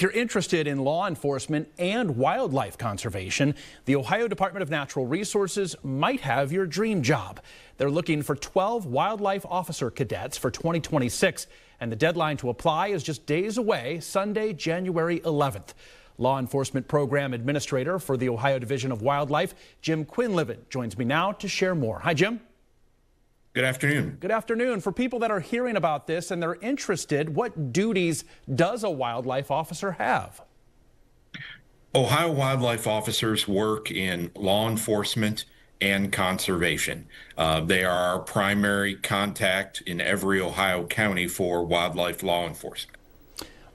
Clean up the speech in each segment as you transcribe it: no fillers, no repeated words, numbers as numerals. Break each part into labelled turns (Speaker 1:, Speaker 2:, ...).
Speaker 1: If you're interested in law enforcement and wildlife conservation, the Ohio Department of Natural Resources might have your dream job. They're looking for 12 wildlife officer cadets for 2026, and the deadline to apply is just days away, Sunday, January 11th. Law Enforcement Program Administrator for the Ohio Division of Wildlife, Jim Quinlivan, joins me now to share more. Hi, Jim.
Speaker 2: Good afternoon.
Speaker 1: Good afternoon. For people that are hearing about this and they're interested, what duties does a wildlife officer have?
Speaker 2: Ohio wildlife officers work in law enforcement and conservation. They are our primary contact in every Ohio county for wildlife law enforcement.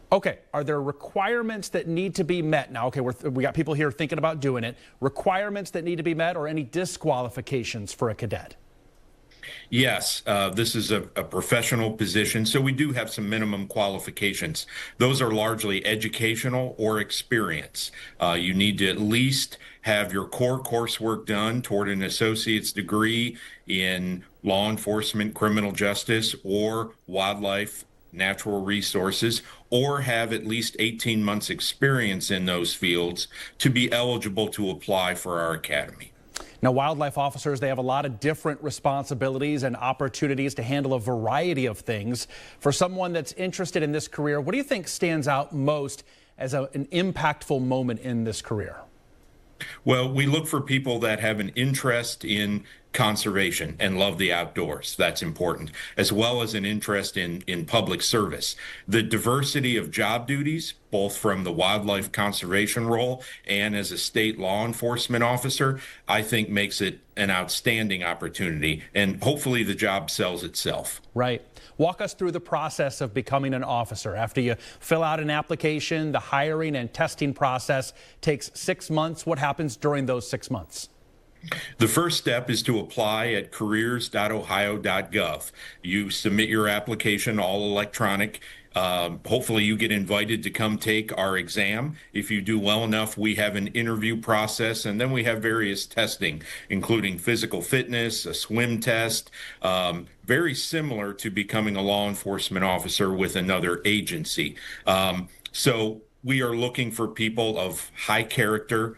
Speaker 1: Okay, are there requirements that need to be met? Now, okay, we got people here thinking about doing it. Requirements that need to be met or any disqualifications for a cadet?
Speaker 2: Yes, this is a professional position, so we do have some minimum qualifications. Those are largely educational or experience. You need to at least have your core coursework done toward an associate's degree in law enforcement, criminal justice, or wildlife natural resources, or have at least 18 months experience in those fields to be eligible to apply for our academy.
Speaker 1: Now, wildlife officers, they have a lot of different responsibilities and opportunities to handle a variety of things. For someone that's interested in this career, what do you think stands out most as an impactful moment in this career?
Speaker 2: Well, we look for people that have an interest in conservation and love the outdoors. That's important, as well as an interest in public service. The diversity of job duties, both from the wildlife conservation role and as a state law enforcement officer, I think makes it an outstanding opportunity, and hopefully the job sells itself.
Speaker 1: Right. Walk us through the process of becoming an officer. After you fill out an application, the hiring and testing process takes 6 months. What happens during those 6 months?
Speaker 2: The first step is to apply at careers.ohio.gov. You submit your application, all electronic. Hopefully you get invited to come take our exam. If you do well enough, we have an interview process, and then we have various testing, including physical fitness, a swim test, very similar to becoming a law enforcement officer with another agency. So we are looking for people of high character,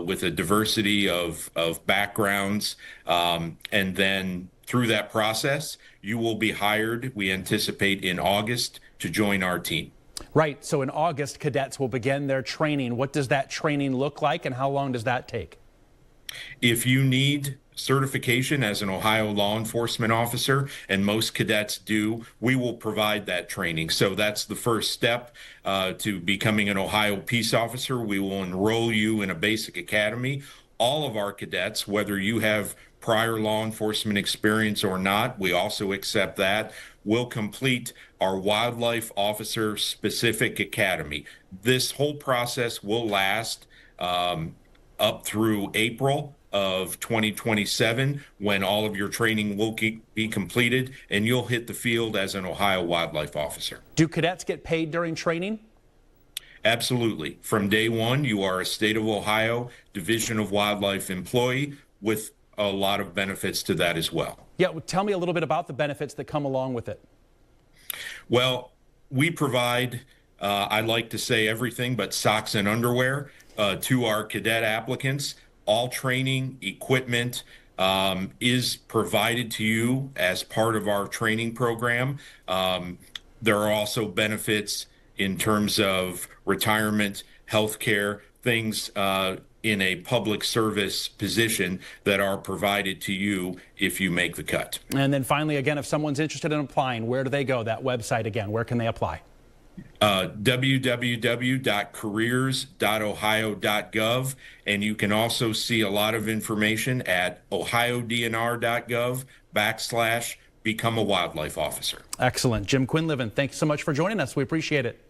Speaker 2: with a diversity of backgrounds, and then through that process, you will be hired, we anticipate, in August to join our team.
Speaker 1: Right. So in August, cadets will begin their training. What does that training look like, and how long does that take?
Speaker 2: If you need certification as an Ohio law enforcement officer, and most cadets do, we will provide that training. So that's the first step to becoming an Ohio peace officer. We will enroll you in a basic academy. All of our cadets, whether you have prior law enforcement experience or not, we also accept that, will complete our wildlife officer specific academy. This whole process will last up through April of 2027, when all of your training will be completed and you'll hit the field as an Ohio wildlife officer.
Speaker 1: Do cadets get paid during training?
Speaker 2: Absolutely. From day one, you are a state of Ohio Division of Wildlife employee with a lot of benefits to that as well.
Speaker 1: Yeah, well, tell me a little bit about the benefits that come along with it.
Speaker 2: Well, we provide, I like to say everything but socks and underwear to our cadet applicants. All training equipment is provided to you as part of our training program. There are also benefits in terms of retirement, health care, things in a public service position that are provided to you if you make the cut.
Speaker 1: And then finally, again, if someone's interested in applying, where do they go? That website again, where can they apply?
Speaker 2: www.careers.ohio.gov, and you can also see a lot of information at ohiodnr.gov/become a wildlife officer.
Speaker 1: Excellent. Jim Quinlivan, thanks so much for joining us. We appreciate it.